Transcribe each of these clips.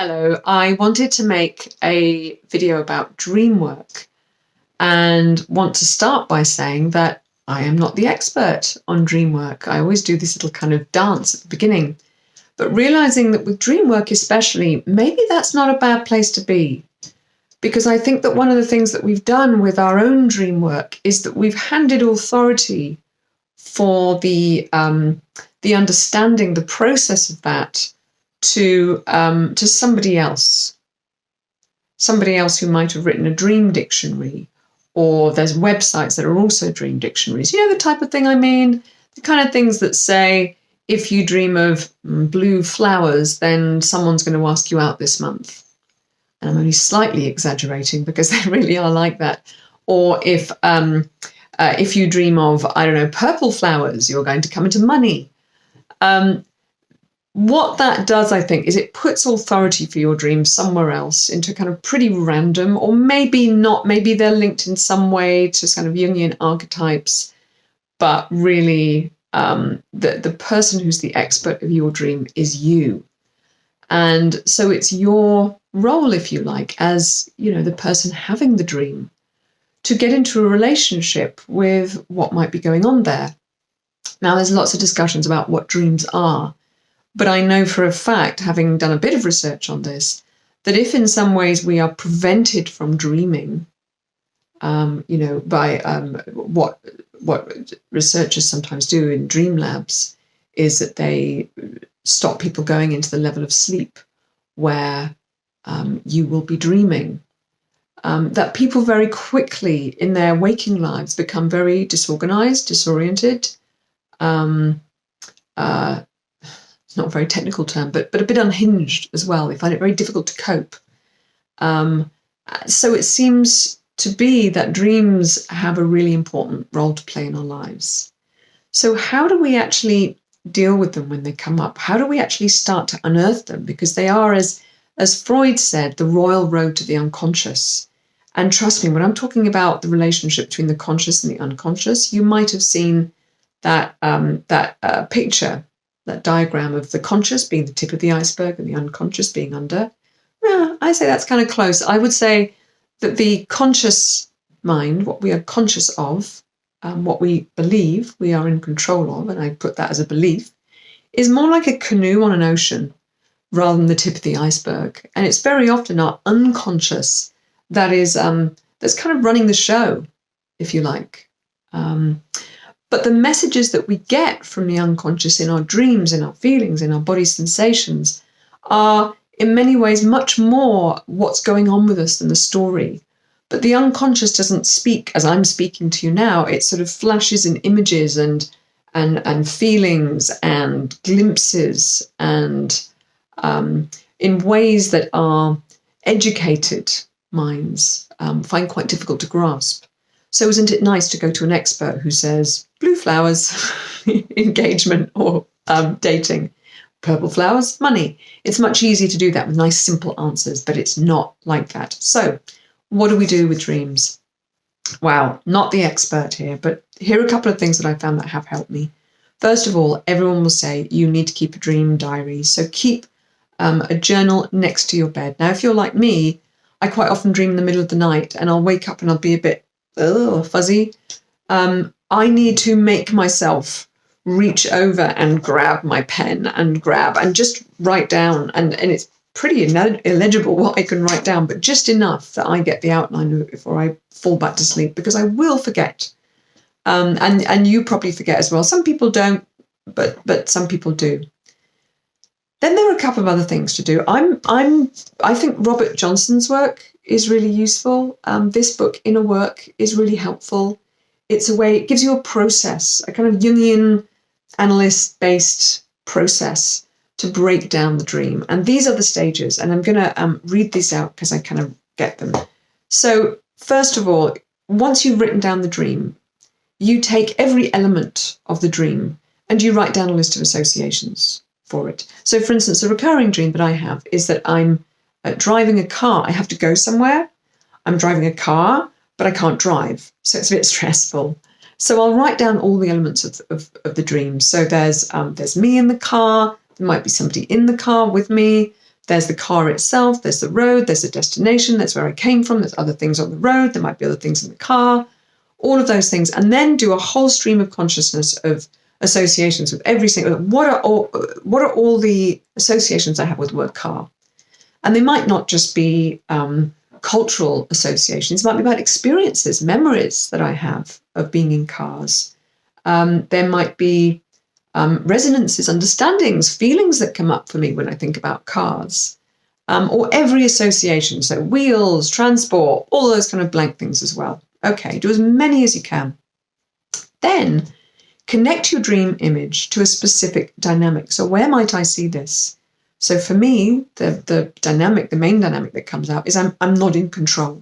Hello, I wanted to make a video about Dreamwork and want to start by saying that I am not the expert on Dreamwork. I always do this little kind of dance at the beginning, but realizing that with Dreamwork especially, maybe that's not a bad place to be. Because I think that one of the things that we've done with our own Dreamwork is that we've handed authority for the understanding, the process of that to somebody else who might have written a dream dictionary, or there's websites that are also dream dictionaries. You know the type of thing I mean? The kind of things that say, if you dream of blue flowers, then someone's going to ask you out this month. And I'm only slightly exaggerating because they really are like that. Or if you dream of, I don't know, purple flowers, you're going to come into money. What that does, I think, is it puts authority for your dreams somewhere else into kind of pretty random, or maybe not, maybe they're linked in some way to kind of Jungian archetypes, but really the person who's the expert of your dream is you. And so it's your role, if you like, as, you know, the person having the dream, to get into a relationship with what might be going on there. Now, there's lots of discussions about what dreams are. But I know for a fact, having done a bit of research on this, that if in some ways we are prevented from dreaming, by what researchers sometimes do in dream labs, is that they stop people going into the level of sleep where you will be dreaming. That people very quickly in their waking lives become very disorganized, disoriented. It's not a very technical term, but a bit unhinged as well. They find it very difficult to cope. So it seems to be that dreams have a really important role to play in our lives. So how do we actually deal with them when they come up? How do we actually start to unearth them? Because they are, as Freud said, the royal road to the unconscious. And trust me, when I'm talking about the relationship between the conscious and the unconscious, you might have seen that picture, that diagram of the conscious being the tip of the iceberg and the unconscious being under. Yeah, I say that's kind of close. I would say that the conscious mind, what we are conscious of, what we believe we are in control of, and I put that as a belief, is more like a canoe on an ocean rather than the tip of the iceberg. And it's very often our unconscious that is that's kind of running the show, if you like. But the messages that we get from the unconscious in our dreams, in our feelings, in our body sensations are in many ways much more what's going on with us than the story. But the unconscious doesn't speak as I'm speaking to you now. It sort of flashes in images and feelings and glimpses and in ways that our educated minds find quite difficult to grasp. So isn't it nice to go to an expert who says, blue flowers, engagement or dating, purple flowers, money? It's much easier to do that with nice, simple answers, but it's not like that. So what do we do with dreams? Wow, not the expert here, but here are a couple of things that I found that have helped me. First of all, everyone will say you need to keep a dream diary. So keep a journal next to your bed. Now, if you're like me, I quite often dream in the middle of the night and I'll wake up and I'll be a bit fuzzy. I need to make myself reach over and grab my pen and just write down. And it's pretty illegible what I can write down, but just enough that I get the outline of it before I fall back to sleep, because I will forget. And you probably forget as well. Some people don't, but some people do. Then there are a couple of other things to do. I think Robert Johnson's work is really useful. This book, Inner Work, is really helpful. It's a way, it gives you a process, a kind of Jungian analyst-based process to break down the dream. And these are the stages. And I'm going to read these out because I kind of get them. So first of all, once you've written down the dream, you take every element of the dream and you write down a list of associations for it. So for instance, a recurring dream that I have is that I'm driving a car. I have to go somewhere. I'm driving a car, but I can't drive. So it's a bit stressful. So I'll write down all the elements of the dream. So there's me in the car. There might be somebody in the car with me. There's the car itself, there's the road, there's the destination, that's where I came from, there's other things on the road, there might be other things in the car, all of those things. And then do a whole stream of consciousness of associations with every single, what are all the associations I have with the word car? And they might not just be cultural associations, it might be about experiences, memories that I have of being in cars. There might be resonances, understandings, feelings that come up for me when I think about cars, or every association. So wheels, transport, all those kind of blank things as well. Okay, do as many as you can. Then connect your dream image to a specific dynamic. So where might I see this? So for me, the main dynamic that comes out is I'm not in control.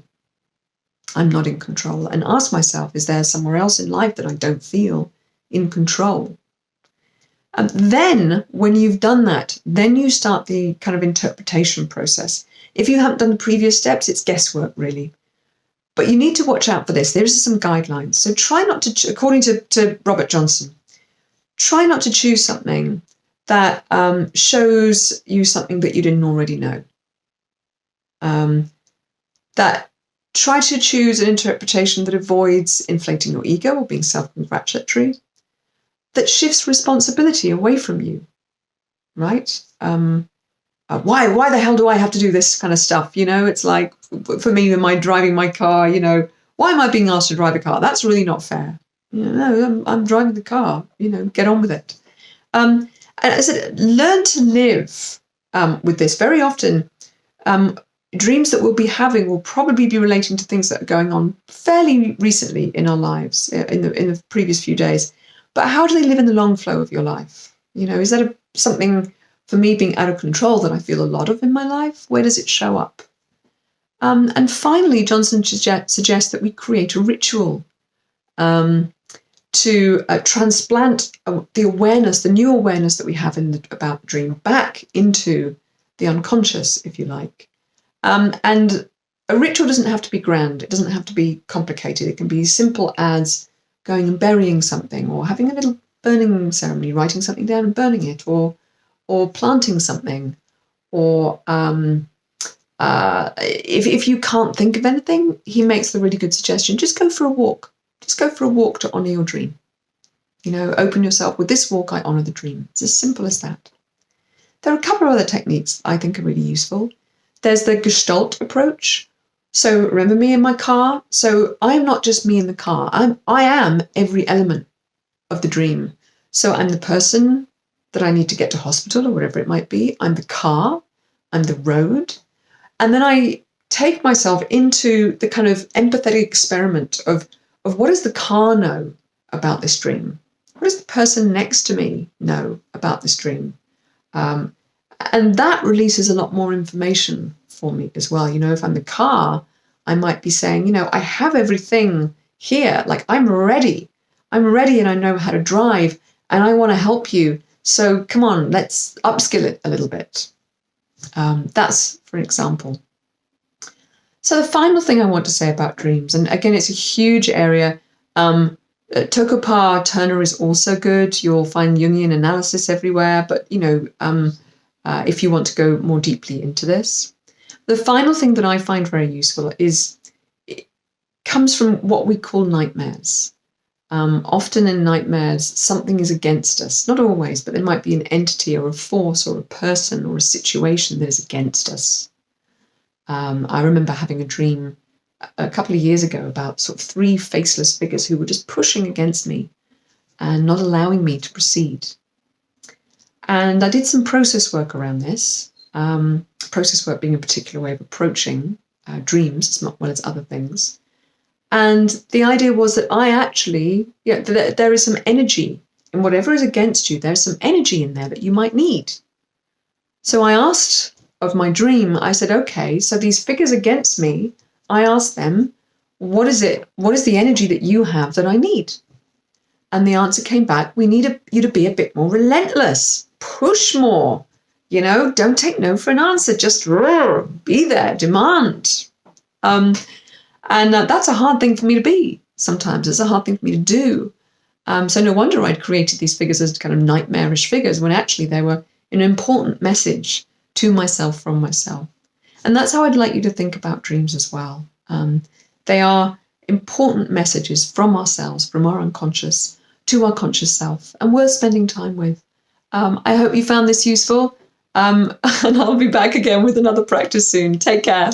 I'm not in control. And ask myself, is there somewhere else in life that I don't feel in control? And then when you've done that, then you start the kind of interpretation process. If you haven't done the previous steps, it's guesswork, really. But you need to watch out for this. There's some guidelines. So try not to, according to Robert Johnson, try not to choose something that shows you something that you didn't already know. That try to choose an interpretation that avoids inflating your ego or being self-congratulatory, that shifts responsibility away from you, right? Why the hell do I have to do this kind of stuff? You know, it's like, for me, am I driving my car? You know, why am I being asked to drive a car? That's really not fair. You know, no, I'm driving the car, you know, get on with it. And I said, learn to live with this. Very often, dreams that we'll be having will probably be relating to things that are going on fairly recently in our lives, in the previous few days. But how do they live in the long flow of your life? You know, is that something, for me, being out of control that I feel a lot of in my life? Where does it show up? And finally, Johnson suggests that we create a ritual to transplant the awareness, the new awareness that we have about the dream back into the unconscious, if you like. And a ritual doesn't have to be grand. It doesn't have to be complicated. It can be simple as going and burying something, or having a little burning ceremony, writing something down and burning it, or planting something, or if you can't think of anything, he makes the really good suggestion: just go for a walk. Just go for a walk to honour your dream. You know, open yourself with this walk, I honour the dream. It's as simple as that. There are a couple of other techniques I think are really useful. There's the Gestalt approach. So remember me in my car? So I'm not just me in the car. I am every element of the dream. So I'm the person that I need to get to hospital or whatever it might be. I'm the car. I'm the road. And then I take myself into the kind of empathetic experiment of what does the car know about this dream? What does the person next to me know about this dream? And that releases a lot more information for me as well. You know, if I'm the car, I might be saying, you know, I have everything here. Like, I'm ready and I know how to drive and I want to help you. So come on, let's upskill it a little bit. That's for an example. So the final thing I want to say about dreams, and again, it's a huge area. Tokopar Turner is also good. You'll find Jungian analysis everywhere, but, you know, if you want to go more deeply into this. The final thing that I find very useful it comes from what we call nightmares. Often in nightmares, something is against us. Not always, but there might be an entity or a force or a person or a situation that is against us. I remember having a dream a couple of years ago about sort of 3 faceless figures who were just pushing against me and not allowing me to proceed. And I did some process work around this, process work being a particular way of approaching dreams as well as other things. And the idea was that I actually, there is some energy in whatever is against you. There's some energy in there that you might need. So I asked of my dream, I said, okay, so these figures against me, I asked them, what is the energy that you have that I need? And the answer came back, we need you to be a bit more relentless, push more, you know, don't take no for an answer, just roar, be there, demand. And that's a hard thing for me to be sometimes. It's a hard thing for me to do. So no wonder I'd created these figures as kind of nightmarish figures when actually they were an important message to myself from myself. And that's how I'd like you to think about dreams as well. They are important messages from ourselves, from our unconscious to our conscious self, and worth spending time with. I hope you found this useful, and I'll be back again with another practice soon. Take care.